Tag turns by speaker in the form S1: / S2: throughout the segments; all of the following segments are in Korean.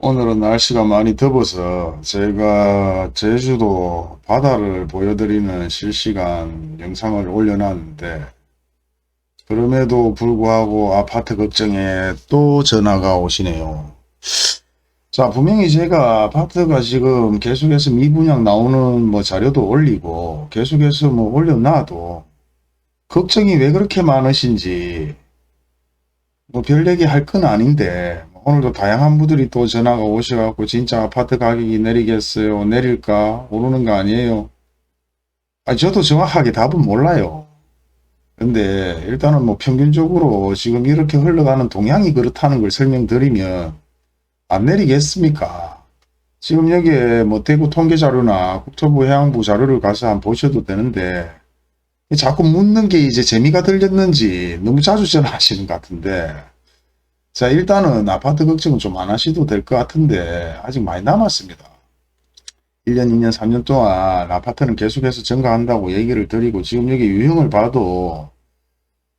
S1: 오늘은 날씨가 많이 더워서 제가 제주도 바다를 보여드리는 실시간 영상을 올려놨는데, 그럼에도 불구하고 아파트 걱정에 또 전화가 오시네요. 자, 분명히 제가 아파트가 지금 계속해서 미분양 나오는 자료도 올리고 계속해서 올려놔도 걱정이 왜 그렇게 많으신지 별 얘기 할 건 아닌데, 오늘도 다양한 분들이 또 전화가 오셔갖고 진짜 아파트 가격이 내리겠어요? 내릴까? 오르는 거 아니에요? 저도 정확하게 답은 몰라요. 근데 일단은 평균적으로 지금 이렇게 흘러가는 동향이 그렇다는 걸 설명드리면 안 내리겠습니까? 지금 여기에 대구 통계 자료나 국토부 해양부 자료를 가서 한번 보셔도 되는데, 자꾸 묻는 게 이제 재미가 들렸는지 너무 자주 전화하시는 것 같은데, 자, 일단은 아파트 걱정은 좀 안 하셔도 될 것 같은데 아직 많이 남았습니다. 1년, 2년, 3년 동안 아파트는 계속해서 증가한다고 얘기를 드리고, 지금 여기 유형을 봐도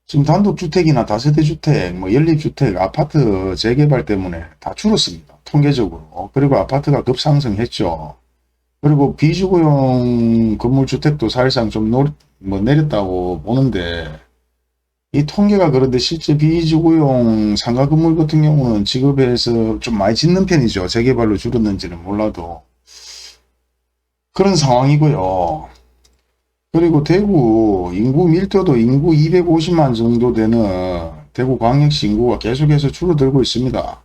S1: 지금 단독주택이나 다세대주택, 연립주택, 아파트 재개발 때문에 다 줄었습니다. 통계적으로. 그리고 아파트가 급상승했죠. 그리고 비주거용 건물주택도 사실상 좀 내렸다고 보는데, 이 통계가 그런데 실제 비주거용 상가 건물 같은 경우는 지급에서 좀 많이 짓는 편이죠. 재개발로 줄었는지는 몰라도. 그런 상황이고요. 그리고 대구 인구 밀도도 인구 250만 정도 되는 대구 광역시 인구가 계속해서 줄어들고 있습니다.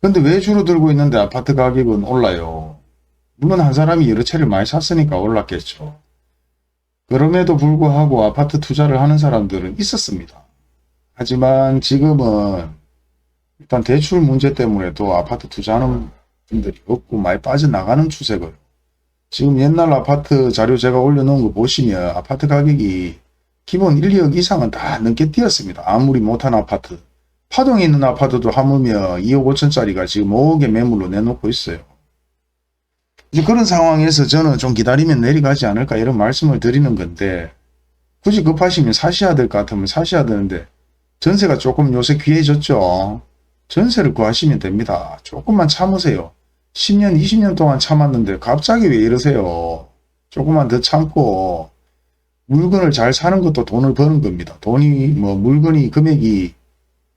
S1: 근데 왜 줄어들고 있는데 아파트 가격은 올라요? 물론 한 사람이 여러 채를 많이 샀으니까 올랐겠죠. 그럼에도 불구하고 아파트 투자를 하는 사람들은 있었습니다. 하지만 지금은 일단 대출 문제 때문에도 아파트 투자하는 분들이 없고 많이 빠져나가는 추세고요. 지금 옛날 아파트 자료 제가 올려놓은 거 보시면 아파트 가격이 기본 1, 2억 이상은 다 넘게 뛰었습니다. 아무리 못한 아파트. 파동에 있는 아파트도 하물며 2억 5천짜리가 지금 5억의 매물로 내놓고 있어요. 이제 그런 상황에서 저는 좀 기다리면 내려가지 않을까 이런 말씀을 드리는 건데, 굳이 급하시면 사셔야 될 것 같으면 사셔야 되는데, 전세가 조금 요새 귀해졌죠. 전세를 구하시면 됩니다. 조금만 참으세요. 10년, 20년 동안 참았는데 갑자기 왜 이러세요? 조금만 더 참고 물건을 잘 사는 것도 돈을 버는 겁니다. 돈이 물건이 금액이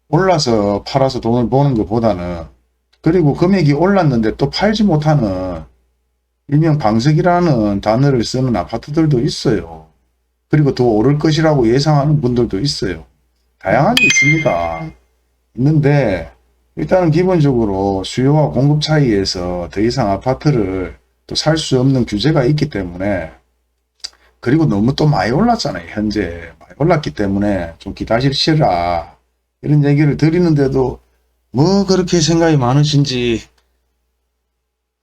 S1: 올라서 팔아서 돈을 버는 것보다는, 그리고 금액이 올랐는데 또 팔지 못하는 일명 방석이라는 단어를 쓰는 아파트들도 있어요. 그리고 더 오를 것이라고 예상하는 분들도 있어요. 다양한 게 있습니다. 있는데 일단은 기본적으로 수요와 공급 차이에서 더 이상 아파트를 또 살 수 없는 규제가 있기 때문에, 그리고 너무 또 많이 올랐잖아요. 현재 많이 올랐기 때문에 좀 기다리시라 이런 얘기를 드리는데도 그렇게 생각이 많으신지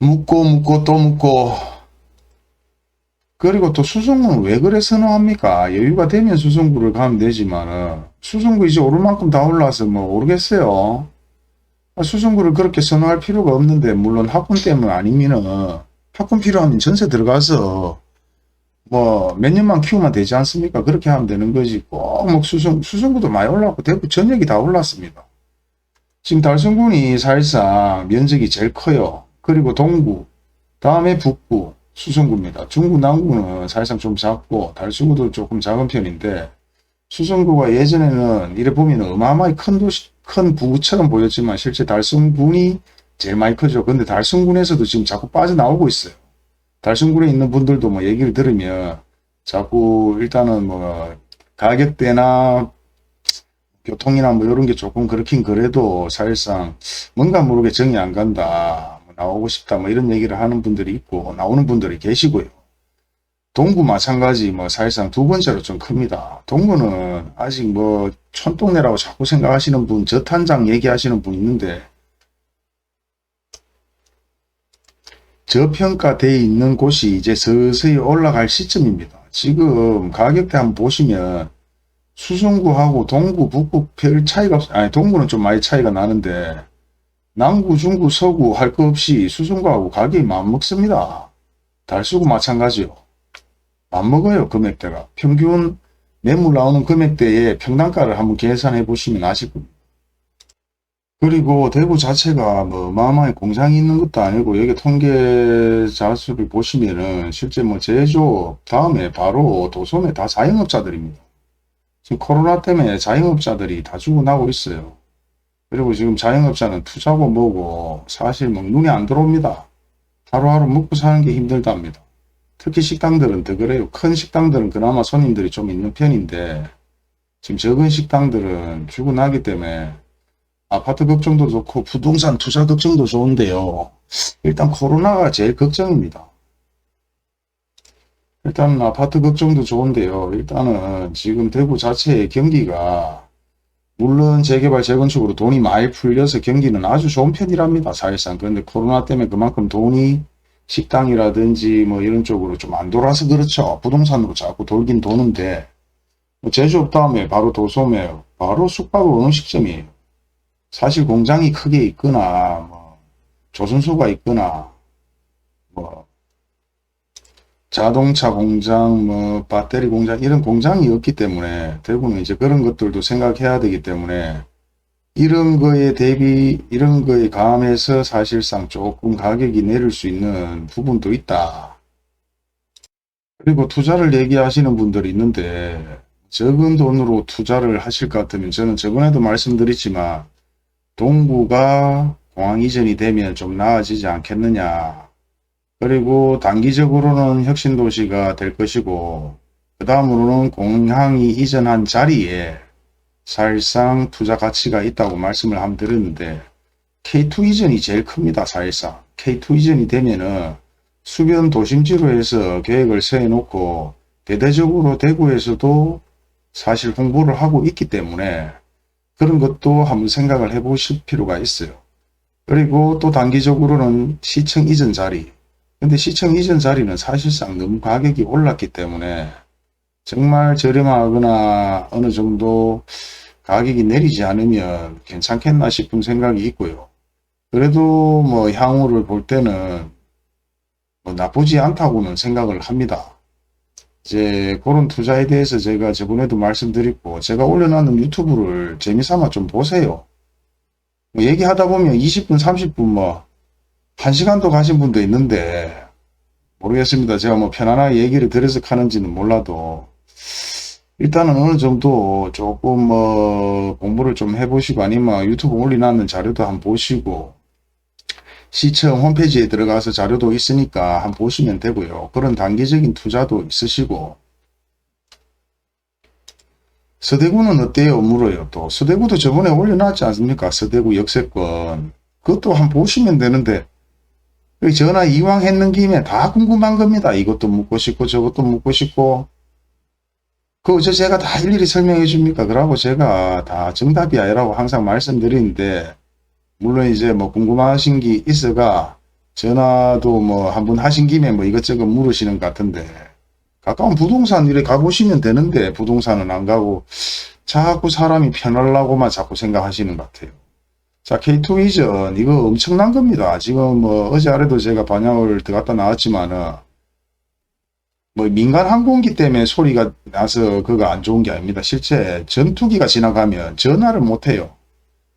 S1: 묻고 또 묻고. 그리고 또 수성구는 왜 그래 선호합니까? 여유가 되면 수성구를 가면 되지만은 수성구 이제 오를 만큼 다 올라서 오르겠어요. 수성구를 그렇게 선호할 필요가 없는데, 물론 학군 때문 아니면은 학군 필요하면 전세 들어가서 몇 년만 키우면 되지 않습니까? 그렇게 하면 되는 거지. 꼭 수성구도 많이 올랐고 대구 전역이 다 올랐습니다. 지금 달성군이 사실상 면적이 제일 커요. 그리고 동구, 다음에 북구, 수성구입니다. 중구, 남구는 사실상 좀 작고 달성구도 조금 작은 편인데, 수성구가 예전에는 이래 보면 어마어마하게 큰 도시, 큰 부처럼 보였지만 실제 달성군이 제일 많이 크죠. 근데 달성군에서도 지금 자꾸 빠져나오고 있어요. 달성군에 있는 분들도 얘기를 들으면 자꾸 일단은 가격대나 교통이나 이런 게 조금 그렇긴 그래도 사실상 뭔가 모르게 정이 안 간다, 나오고 싶다 이런 얘기를 하는 분들이 있고 나오는 분들이 계시고요. 동구 마찬가지 사실상 두 번째로 좀 큽니다. 동구는 아직 촌동네라고 자꾸 생각하시는 분, 저탄장 얘기하시는 분 있는데, 저평가되어 있는 곳이 이제 서서히 올라갈 시점입니다. 지금 가격대 한번 보시면 수성구하고 동구, 북구 별 차이가 아니, 동구는 좀 많이 차이가 나는데 남구, 중구, 서구 할 거 없이 수성구하고 가격이 맞먹습니다. 달수구 마찬가지요. 맞먹어요. 금액대가. 평균 매물 나오는 금액대의 평당가를 한번 계산해 보시면 아실 겁니다. 그리고 대구 자체가 뭐 어마어마한 공장이 있는 것도 아니고 여기 통계 자수를 보시면은 실제 뭐 제조업 다음에 바로 도소매 다 자영업자들입니다. 지금 코로나 때문에 자영업자들이 다 죽어나고 있어요. 그리고 지금 자영업자는 투자고 뭐고 사실 뭐 눈에 안 들어옵니다. 하루하루 먹고 사는 게 힘들답니다. 특히 식당들은 더 그래요. 큰 식당들은 그나마 손님들이 좀 있는 편인데 지금 적은 식당들은 죽어나기 때문에 아파트 걱정도 좋고 부동산 투자 걱정도 좋은데요. 일단 코로나가 제일 걱정입니다. 일단 아파트 걱정도 좋은데요. 일단은 지금 대구 자체의 경기가 물론 재개발 재건축으로 돈이 많이 풀려서 경기는 아주 좋은 편이랍니다. 사실상. 그런데 코로나 때문에 그만큼 돈이 식당이라든지 뭐 이런 쪽으로 좀 안 돌아서 그렇죠. 부동산으로 자꾸 돌긴 도는데 제조업 다음에 바로 도소매 바로 숙박업 음식점이에요. 사실 공장이 크게 있거나 뭐 조선소가 있거나 뭐 자동차 공장 뭐 배터리 공장 이런 공장이 없기 때문에 대구는 이제 그런 것들도 생각해야 되기 때문에 이런 거에 대비 이런 거에 감해서 사실상 조금 가격이 내릴 수 있는 부분도 있다. 그리고 투자를 얘기하시는 분들이 있는데 적은 돈으로 투자를 하실 것 같으면 저는 저번에도 말씀드렸지만 동구가 공항 이전이 되면 좀 나아지지 않겠느냐. 그리고 단기적으로는 혁신도시가 될 것이고 그 다음으로는 공항이 이전한 자리에 사실상 투자 가치가 있다고 말씀을 한번 드렸는데 K2 이전이 제일 큽니다. 사실상 K2 이전이 되면은 수변 도심지로 해서 계획을 세워놓고 대대적으로 대구에서도 사실 홍보를 하고 있기 때문에 그런 것도 한번 생각을 해 보실 필요가 있어요. 그리고 또 단기적으로는 시청 이전 자리. 근데 시청 이전 자리는 사실상 너무 가격이 올랐기 때문에 정말 저렴하거나 어느 정도 가격이 내리지 않으면 괜찮겠나 싶은 생각이 있고요. 그래도 뭐 향후를 볼 때는 뭐 나쁘지 않다고는 생각을 합니다. 이제 그런 투자에 대해서 제가 저번에도 말씀드렸고 제가 올려놨는 유튜브를 재미삼아 좀 보세요. 뭐 얘기하다 보면 20분 30분 뭐 1시간도 가신 분도 있는데 모르겠습니다. 제가 뭐 편안하게 얘기를 들어서 하는지는 몰라도 일단은 어느 정도 조금 뭐 공부를 좀 해보시고 아니면 유튜브 올려놨는 자료도 한번 보시고 시청 홈페이지에 들어가서 자료도 있으니까 한번 보시면 되고요. 그런 단기적인 투자도 있으시고 서대구는 어때요? 물어요. 또 서대구도 저번에 올려놨지 않습니까? 서대구 역세권 그것도 한번 보시면 되는데 전화 이왕 했는 김에 다 궁금한 겁니다. 이것도 묻고 싶고 저것도 묻고 싶고 그거 제가 다 일일이 설명해 줍니까? 그러고 제가 다 정답이 아니라고 항상 말씀드리는데 물론 이제 뭐 궁금하신 게 있어가 전화도 뭐 한 번 하신 김에 뭐 이것저것 물으시는 것 같은데 가까운 부동산 이래 가보시면 되는데 부동산은 안 가고 자꾸 사람이 편하려고만 자꾸 생각하시는 것 같아요. 자, K2 이전 이거 엄청난 겁니다. 지금 뭐 어제 아래도 제가 반영을 들어갔다 나왔지만은 뭐 민간 항공기 때문에 소리가 나서 그거 안 좋은 게 아닙니다. 실제 전투기가 지나가면 전화를 못 해요.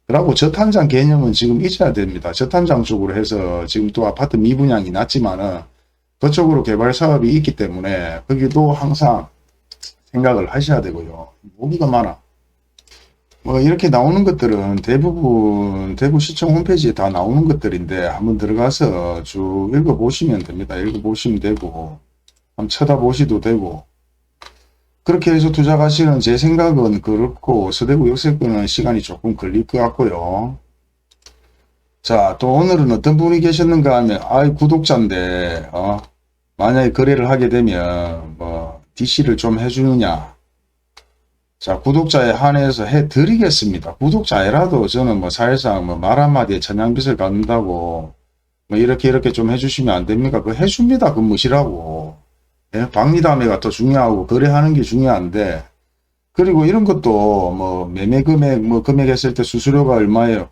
S1: 그리고 저탄장 개념은 지금 잊어야 됩니다. 저탄장 쪽으로 해서 지금 또 아파트 미분양이 났지만은 그쪽으로 개발 사업이 있기 때문에 거기도 항상 생각을 하셔야 되고요. 모기가 많아. 뭐 이렇게 나오는 것들은 대부분 대구시청 홈페이지에 다 나오는 것들인데 한번 들어가서 쭉 읽어보시면 됩니다. 읽어보시면 되고 한번 쳐다보시도 되고 그렇게 해서 투자 가시는 제 생각은 그렇고 서대구 역세권은 시간이 조금 걸릴 것 같고요. 자, 또 오늘은 어떤 분이 계셨는가 하면 아이 구독자인데 만약에 거래를 하게 되면 뭐 DC를 좀 해주느냐. 자, 구독자에 한해서 해드리겠습니다. 구독자라도 저는 뭐 사실상 뭐 말 한마디에 천냥빚을 갚는다고 뭐 이렇게 좀 해주시면 안 됩니까? 그거 해줍니다. 그 무시라고. 예? 박리담회가 더 중요하고 거래하는 게 중요한데 그리고 이런 것도 뭐 매매 금액 뭐 금액했을 때 수수료가 얼마예요?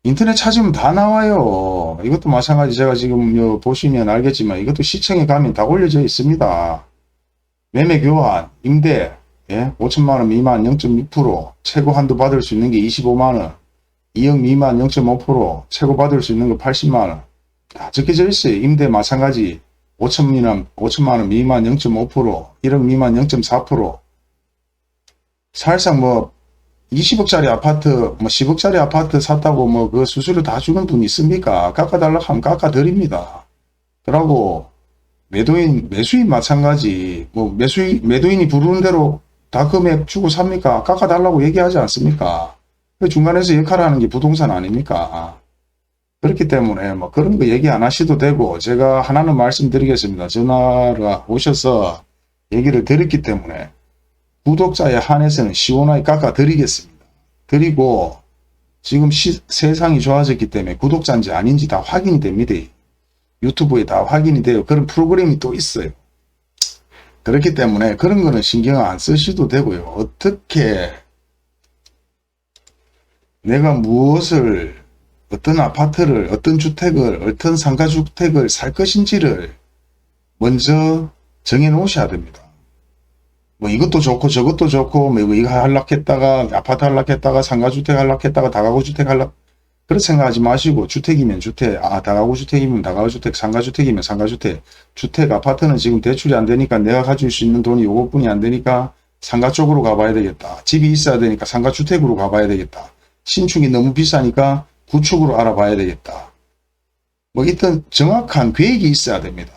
S1: 인터넷 찾으면 다 나와요. 이것도 마찬가지 제가 지금 보시면 알겠지만 이것도 시청에 가면 다 올려져 있습니다. 매매 교환, 임대, 예? 5천만원 미만 0.6% 최고 한도 받을 수 있는 게 25만원. 2억 미만 0.5%, 최고 받을 수 있는 거 80만원. 다 적혀져 있어요. 임대 마찬가지 5천만원 미만 0.5%, 1억 미만 0.4%. 사실상 뭐 20억짜리 아파트, 뭐 10억짜리 아파트 샀다고 뭐 그 수수료 다 주는 분 있습니까? 깎아달라고 하면 깎아드립니다. 그러고 매수인 마찬가지, 뭐 매도인이 부르는 대로 다 금액 주고 삽니까? 깎아달라고 얘기하지 않습니까? 그 중간에서 역할을 하는 게 부동산 아닙니까? 그렇기 때문에 뭐 그런 거 얘기 안 하셔도 되고, 제가 하나는 말씀드리겠습니다. 전화가 오셔서 얘기를 드렸기 때문에 구독자에 한해서는 시원하게 깎아 드리겠습니다. 그리고 지금 세상이 좋아졌기 때문에 구독자인지 아닌지 다 확인이 됩니다. 유튜브에 다 확인이 돼요. 그런 프로그램이 또 있어요. 그렇기 때문에 그런 거는 신경 안 쓰셔도 되고요. 어떻게 내가 무엇을, 어떤 아파트를, 어떤 주택을, 어떤 상가주택을 살 것인지를 먼저 정해 놓으셔야 됩니다. 뭐 이것도 좋고 저것도 좋고 뭐 이거 하려했다가 아파트 하려했다가 상가주택 하려했다가 다가구주택 그렇게 생각하지 마시고, 주택이면 주택, 다가구주택이면 다가구주택, 상가주택이면 상가주택. 주택 아파트는 지금 대출이 안 되니까 내가 가질 수 있는 돈이 요것뿐이 안 되니까 상가 쪽으로 가봐야 되겠다. 집이 있어야 되니까 상가주택으로 가봐야 되겠다. 신축이 너무 비싸니까 구축으로 알아봐야 되겠다. 뭐 일단 정확한 계획이 있어야 됩니다.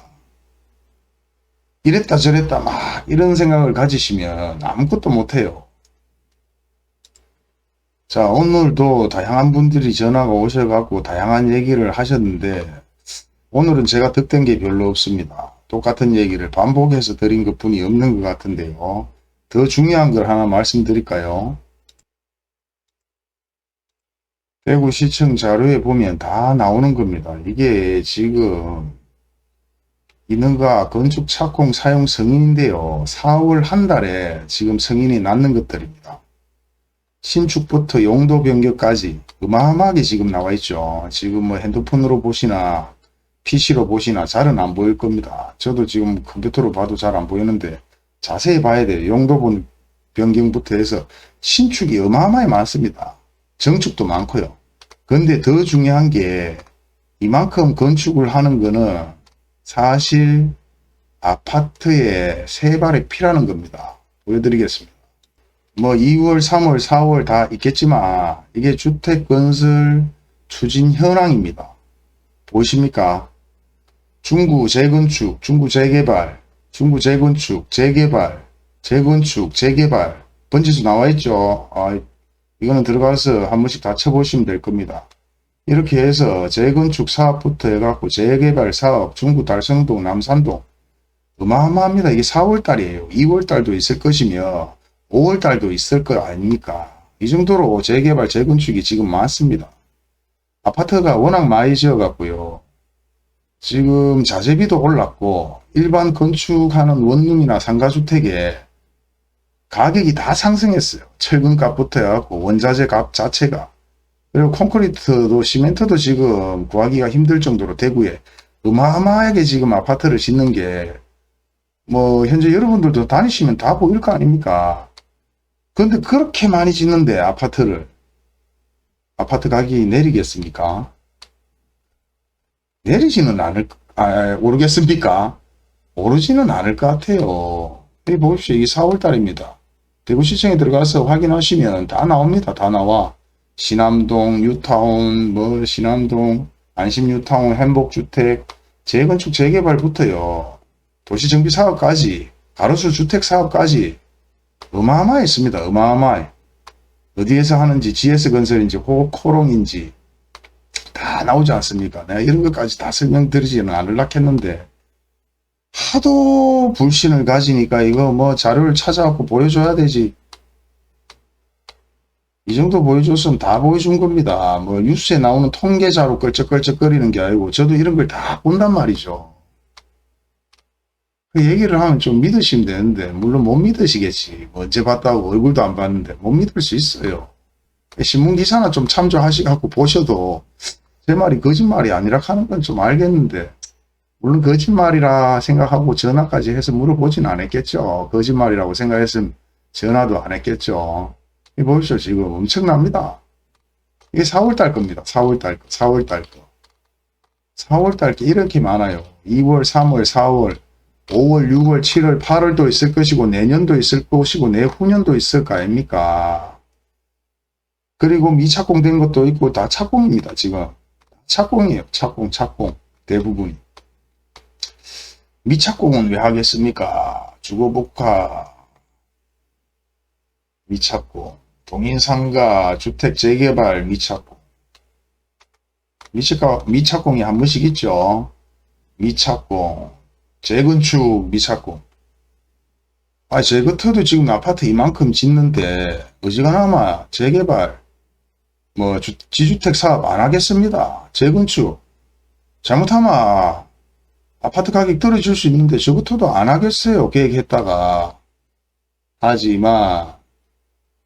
S1: 이랬다 저랬다 막 이런 생각을 가지시면 아무것도 못해요. 자, 오늘도 다양한 분들이 전화가 오셔갖고 다양한 얘기를 하셨는데, 오늘은 제가 득된 게 별로 없습니다. 똑같은 얘기를 반복해서 드린 것 뿐이 없는 것 같은데요. 더 중요한 걸 하나 말씀드릴까요? 대구시청 자료에 보면 다 나오는 겁니다. 이게 지금 인허가 건축 착공 사용 승인인데요. 4월 한 달에 지금 승인이 났는 것들입니다. 신축부터 용도 변경까지 어마어마하게 지금 나와 있죠. 지금 뭐 핸드폰으로 보시나 PC로 보시나 잘은 안 보일 겁니다. 저도 지금 컴퓨터로 봐도 잘 안 보이는데 자세히 봐야 돼요. 용도 변경부터 해서 신축이 어마어마하게 많습니다. 정축도 많고요. 근데 더 중요한 게 이만큼 건축을 하는 거는 사실 아파트에 세 발의 피라는 겁니다. 보여드리겠습니다. 뭐 2월, 3월, 4월 다 있겠지만 이게 주택건설 추진 현황입니다. 보이십니까? 중구 재건축, 중구 재개발, 중구 재건축, 재개발, 재건축, 재개발 번지수 나와 있죠. 이거는 들어가서 한 번씩 다 쳐보시면 될 겁니다. 이렇게 해서 재건축 사업부터 해갖고 재개발 사업, 중구 달성동, 남산동 어마어마합니다. 이게 4월달이에요. 2월달도 있을 것이며 5월달도 있을 거 아닙니까? 이 정도로 재개발, 재건축이 지금 많습니다. 아파트가 워낙 많이 지어갖고요. 지금 자재비도 올랐고 일반 건축하는 원룸이나 상가주택에 가격이 다 상승했어요. 철근값부터 해갖고 원자재 값 자체가. 그리고 콘크리트도 시멘트도 지금 구하기가 힘들 정도로 대구에 어마어마하게 지금 아파트를 짓는 게 뭐 현재 여러분들도 다니시면 다 보일 거 아닙니까? 근데 그렇게 많이 짓는데 아파트 가격이 내리겠습니까? 내리지는 오르겠습니까? 오르지는 않을 것 같아요. 여기 보십시오. 이게 4월달입니다. 대구시청에 들어가서 확인하시면 다 나옵니다. 다 나와. 신암동, 뉴타운, 신암동, 안심 뉴타운, 행복주택, 재건축, 재개발부터요. 도시정비사업까지, 가로수 주택사업까지 어마어마했습니다. 어마어마해. 어디에서 하는지, GS건설인지, 코롱인지 다 나오지 않습니까? 내가 이런 것까지 다 설명드리지는 않으려고 했는데 하도 불신을 가지니까 이거 뭐 자료를 찾아갖고 보여줘야 되지. 이 정도 보여줬으면 다 보여준 겁니다. 뭐 뉴스에 나오는 통계자로 끌적끌적거리는 게 아니고 저도 이런 걸 다 본단 말이죠. 그 얘기를 하면 좀 믿으시면 되는데 물론 못 믿으시겠지. 언제 봤다고 얼굴도 안 봤는데 못 믿을 수 있어요. 신문기사나 좀 참조하시고 보셔도 제 말이 거짓말이 아니라 하는 건 좀 알겠는데 물론 거짓말이라 생각하고 전화까지 해서 물어보진 않았겠죠. 거짓말이라고 생각했으면 전화도 안 했겠죠. 보십시오. 지금 엄청납니다. 이게 4월달 겁니다. 4월달 거. 4월달 거. 4월달 게 이렇게 많아요. 2월, 3월, 4월, 5월, 6월, 7월, 8월도 있을 것이고 내년도 있을 것이고 내후년도 있을 거 아닙니까? 그리고 미착공 된 것도 있고 다 착공입니다. 지금. 착공이에요. 착공, 착공. 대부분이. 미착공은 왜 하겠습니까? 주거복합, 미착공, 동인상가, 주택재개발, 미착공. 미착공이 한 번씩 있죠. 미착공, 재건축, 미착공. 제 겉에도 지금 아파트 이만큼 짓는데 어지간하면 재개발, 뭐 지주택 사업 안 하겠습니다. 재건축. 잘못하면 아파트 가격 떨어질 수 있는데 저부터도 안 하겠어요. 계획했다가. 하지만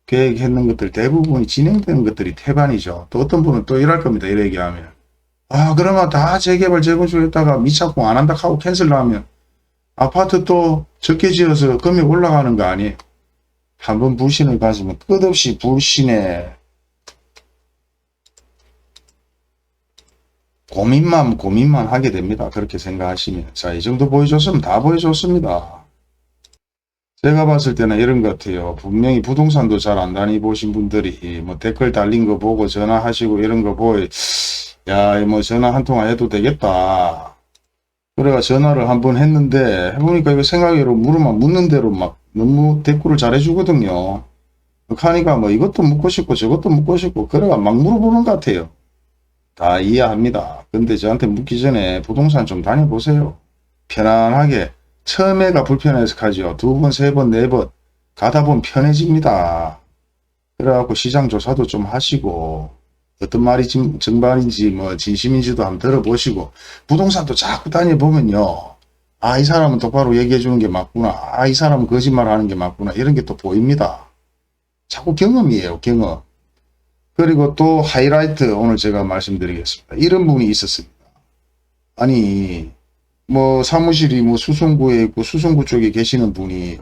S1: 계획했는 것들 대부분이 진행되는 것들이 태반이죠. 또 어떤 분은 또 이럴 겁니다. 이래 얘기하면. 그러면 다 재개발 재건축했다가 미착공 안 한다 하고 캔슬 하면 아파트 또 적게 지어서 금액 올라가는 거 아니에요. 한번 불신을 가지면 끝없이 불신에 고민만 하게 됩니다. 그렇게 생각하시면. 자, 이 정도 보여줬으면 다 보여줬습니다. 제가 봤을 때는 이런 것 같아요. 분명히 부동산도 잘 안 다니보신 분들이 뭐 댓글 달린 거 보고 전화하시고 이런 거 보고 야, 뭐 전화 한 통화 해도 되겠다. 그래가 전화를 한번 했는데 해보니까 이거 생각으로 물으면 묻는 대로 막 너무 대꾸를 잘 해주거든요. 하니까 뭐 이것도 묻고 싶고 저것도 묻고 싶고 그래가 막 물어보는 것 같아요. 다 이해합니다. 근데 저한테 묻기 전에 부동산 좀 다녀보세요. 편안하게. 처음에가 불편해서 가죠. 두 번, 세 번, 네 번 가다 보면 편해집니다. 그래갖고 시장 조사도 좀 하시고 어떤 말이 정말인지 뭐 진심인지도 한번 들어보시고 부동산도 자꾸 다녀보면요. 이 사람은 똑바로 얘기해 주는 게 맞구나. 이 사람은 거짓말 하는 게 맞구나. 이런 게 또 보입니다. 자꾸 경험이에요. 경험. 그리고 또 하이라이트 오늘 제가 말씀드리겠습니다. 이런 분이 있었습니다. 아니 뭐 사무실이 뭐 수성구에 있고 수성구 쪽에 계시는 분이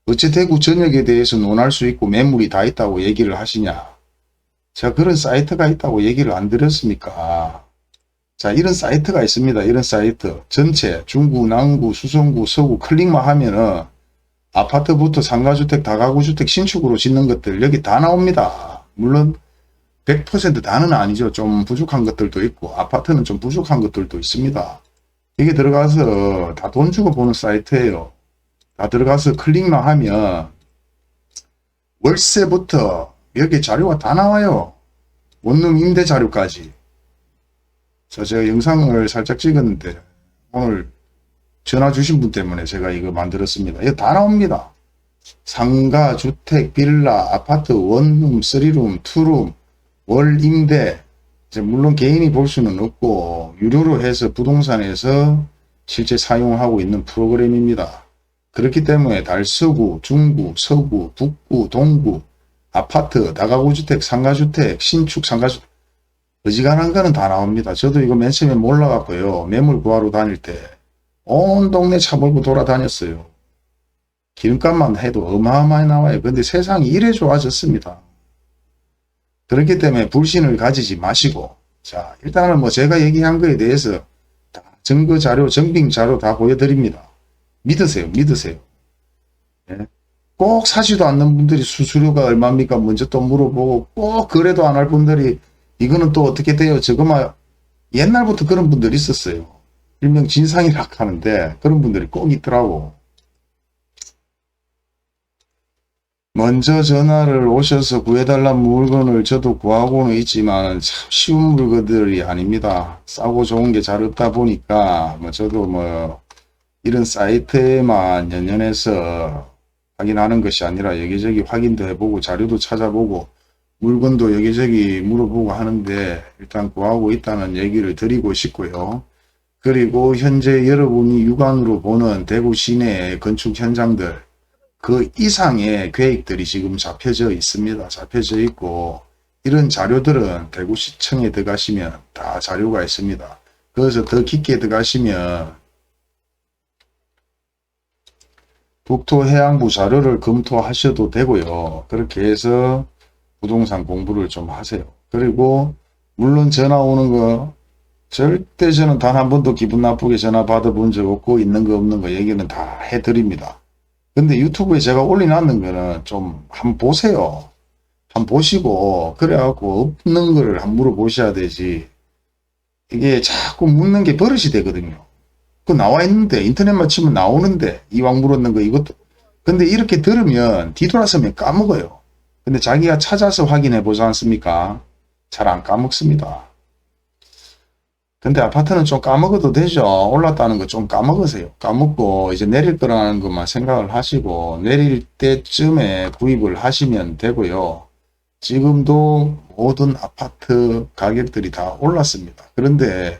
S1: 어째 대구 전역에 대해서 논할 수 있고 매물이 다 있다고 얘기를 하시냐. 제가 그런 사이트가 있다고 얘기를 안 드렸습니까? 자, 이런 사이트가 있습니다. 이런 사이트 전체 중구, 남구, 수성구, 서구 클릭만 하면은 아파트부터 상가주택, 다가구주택 신축으로 짓는 것들 여기 다 나옵니다. 물론 100% 다는 아니죠. 좀 부족한 것들도 있고 아파트는 좀 부족한 것들도 있습니다. 이게 들어가서 다 돈 주고 보는 사이트예요. 다 들어가서 클릭만 하면 월세부터 여기 자료가 다 나와요. 원룸 임대 자료까지. 제가 영상을 살짝 찍었는데 오늘 전화 주신 분 때문에 제가 이거 만들었습니다. 이거 다 나옵니다. 상가, 주택, 빌라, 아파트, 원룸, 3룸, 2룸, 월 임대. 물론 개인이 볼 수는 없고 유료로 해서 부동산에서 실제 사용하고 있는 프로그램입니다. 그렇기 때문에 달서구, 중구, 서구, 북구, 동구, 아파트, 다가구주택, 상가주택, 신축 상가주택 어지간한 거는 다 나옵니다. 저도 이거 맨 처음에 몰라갖고요. 매물 구하러 다닐 때 온 동네 차 몰고 돌아다녔어요. 기름값만 해도 어마어마하게 나와요. 근데 세상이 이래 좋아졌습니다. 그렇기 때문에 불신을 가지지 마시고 자 일단은 뭐 제가 얘기한 거에 대해서 다 증거 자료, 증빙 자료 다 보여드립니다. 믿으세요. 믿으세요. 예? 꼭 사지도 않는 분들이 수수료가 얼마입니까? 먼저 또 물어보고 꼭 그래도 안 할 분들이 이거는 또 어떻게 돼요? 저거만 옛날부터 그런 분들이 있었어요. 일명 진상이라 하는데 그런 분들이 꼭 있더라고. 먼저 전화를 오셔서 구해달라는 물건을 저도 구하고는 있지만 참 쉬운 물건들이 아닙니다. 싸고 좋은 게 잘 없다 보니까 저도 뭐 이런 사이트에만 연연해서 확인하는 것이 아니라 여기저기 확인도 해보고 자료도 찾아보고 물건도 여기저기 물어보고 하는데 일단 구하고 있다는 얘기를 드리고 싶고요. 그리고 현재 여러분이 육안으로 보는 대구 시내의 건축 현장들 그 이상의 계획들이 지금 잡혀져 있습니다. 잡혀져 있고 이런 자료들은 대구시청에 들어가시면 다 자료가 있습니다. 그래서 더 깊게 들어가시면 국토해양부 자료를 검토하셔도 되고요. 그렇게 해서 부동산 공부를 좀 하세요. 그리고 물론 전화 오는 거 절대 저는 단 한 번도 기분 나쁘게 전화 받아본 적 없고 있는 거 없는 거 얘기는 다 해드립니다. 근데 유튜브에 제가 올려놨는 거는 좀 한번 보세요. 한번 보시고 그래갖고 없는 거를 한번 물어보셔야 되지. 이게 자꾸 묻는 게 버릇이 되거든요. 그 나와 있는데 인터넷만 치면 나오는데 이왕 물었는 거 이것도. 근데 이렇게 들으면 뒤돌아서면 까먹어요. 근데 자기가 찾아서 확인해 보지 않습니까? 잘 안 까먹습니다. 근데 아파트는 좀 까먹어도 되죠. 올랐다는 거 좀 까먹으세요. 까먹고 이제 내릴 거라는 것만 생각을 하시고 내릴 때쯤에 구입을 하시면 되고요. 지금도 모든 아파트 가격들이 다 올랐습니다. 그런데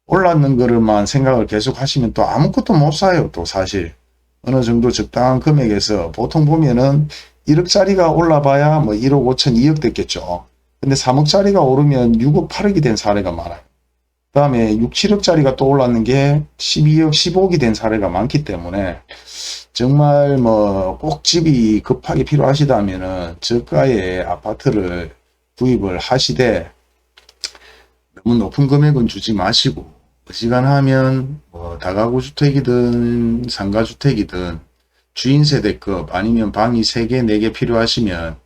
S1: 올랐는 거를만 생각을 계속 하시면 또 아무것도 못 사요. 또 사실 어느 정도 적당한 금액에서 보통 보면은 1억짜리가 올라봐야 뭐 1억 5천 2억 됐겠죠. 근데 3억짜리가 오르면 6억 8억이 된 사례가 많아요. 그 다음에 6, 7억짜리가 또 올랐는 게 12억, 15억이 된 사례가 많기 때문에 정말 뭐 꼭 집이 급하게 필요하시다면은 저가의 아파트를 구입을 하시되 너무 높은 금액은 주지 마시고 어지간하면 뭐 다가구 주택이든 상가주택이든 주인 세대급 아니면 방이 3개, 4개 필요하시면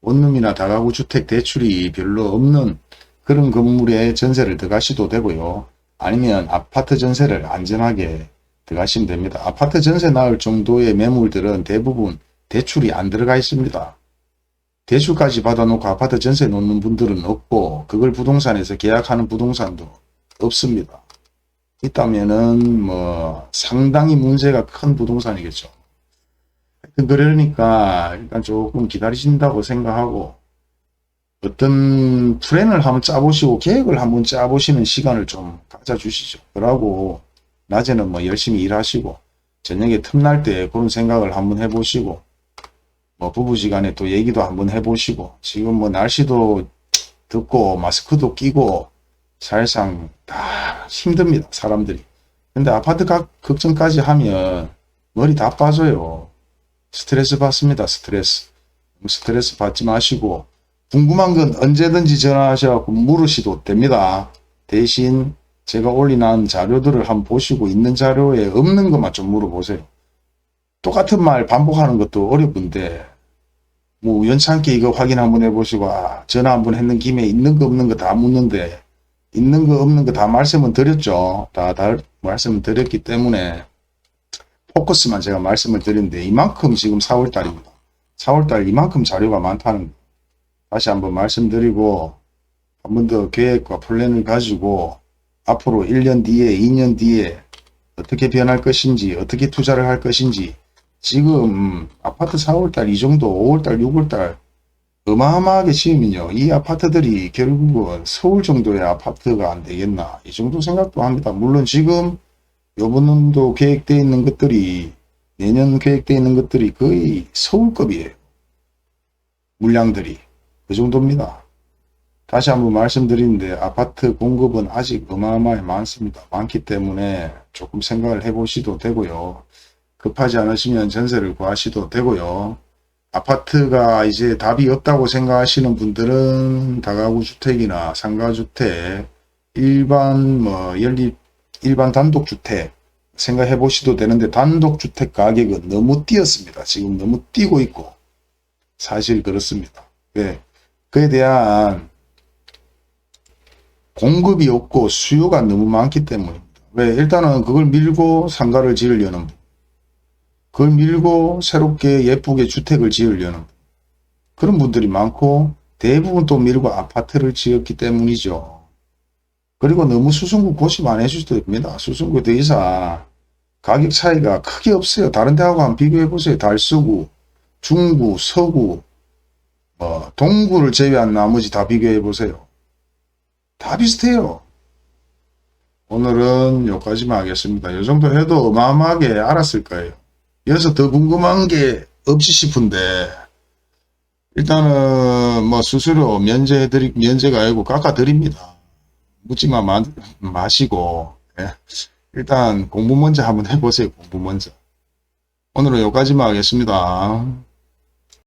S1: 원룸이나 다가구 주택 대출이 별로 없는 그런 건물에 전세를 들어가셔도 되고요. 아니면 아파트 전세를 안전하게 들어가시면 됩니다. 아파트 전세 나올 정도의 매물들은 대부분 대출이 안 들어가 있습니다. 대출까지 받아놓고 아파트 전세 놓는 분들은 없고 그걸 부동산에서 계약하는 부동산도 없습니다. 있다면은 뭐 상당히 문제가 큰 부동산이겠죠. 그러니까 일단 조금 기다리신다고 생각하고 어떤 플랜을 한번 짜보시고 계획을 한번 짜보시는 시간을 좀 가져주시죠. 그러고 낮에는 뭐 열심히 일하시고 저녁에 틈날 때 그런 생각을 한번 해보시고 뭐 부부지간에 또 얘기도 한번 해보시고 지금 뭐 날씨도 덥고 마스크도 끼고 사실상 다 힘듭니다. 사람들이. 근데 아파트 걱정까지 하면 머리 다 빠져요. 스트레스 받습니다. 스트레스 받지 마시고 궁금한 건 언제든지 전화하셔서 물으셔도 됩니다. 대신 제가 올려놓은 자료들을 한번 보시고 있는 자료에 없는 것만 좀 물어보세요. 똑같은 말 반복하는 것도 어렵던데 뭐 우연찮게 이거 확인 한번 해보시고 전화 한번 했는 김에 있는 거 없는 거 다 묻는데 있는 거 없는 거 다 말씀은 드렸죠. 다 말씀을 드렸기 때문에 포커스만 제가 말씀을 드렸는데 이만큼 지금 4월달입니다. 4월달 이만큼 자료가 많다는 거 다시 한번 말씀드리고 한 번 더 계획과 플랜을 가지고 앞으로 1년 뒤에 2년 뒤에 어떻게 변할 것인지 어떻게 투자를 할 것인지 지금 아파트 4월달 이 정도 5월달 6월달 어마어마하게 지으면요 이 아파트들이 결국은 서울 정도의 아파트가 안 되겠나 이 정도 생각도 합니다. 물론 지금 요번도 계획되어 있는 것들이 내년 계획되어 있는 것들이 거의 서울급이에요. 물량들이 그 정도입니다. 다시 한번 말씀드리는데 아파트 공급은 아직 어마어마하게 많습니다. 많기 때문에 조금 생각을 해보셔도 되고요. 급하지 않으시면 전세를 구하셔도 되고요. 아파트가 이제 답이 없다고 생각하시는 분들은 다가구 주택이나 상가주택, 일반 단독주택 생각해 보셔도 되는데 단독주택 가격은 너무 뛰었습니다. 지금 너무 뛰고 있고 사실 그렇습니다. 왜? 그에 대한 공급이 없고 수요가 너무 많기 때문입니다. 왜? 일단은 그걸 밀고 상가를 지으려는 분, 그걸 밀고 새롭게 예쁘게 주택을 지으려는 분, 그런 분들이 많고 대부분 또 밀고 아파트를 지었기 때문이죠. 그리고 너무 수승구 고심 안 해주셔도 됩니다. 수승구 더 이상 가격 차이가 크게 없어요. 다른 데하고 한번 비교해 보세요. 달서구, 중구, 서구, 동구를 제외한 나머지 다 비교해 보세요. 다 비슷해요. 오늘은 여기까지만 하겠습니다. 이 정도 해도 어마어마하게 알았을 거예요. 여기서 더 궁금한 게 없지 싶은데 일단은 뭐 수수료 면제가 아니고 깎아드립니다. 묻지만 마시고 일단 공부 먼저 한번 해보세요. 공부 먼저. 오늘은 여기까지만 하겠습니다.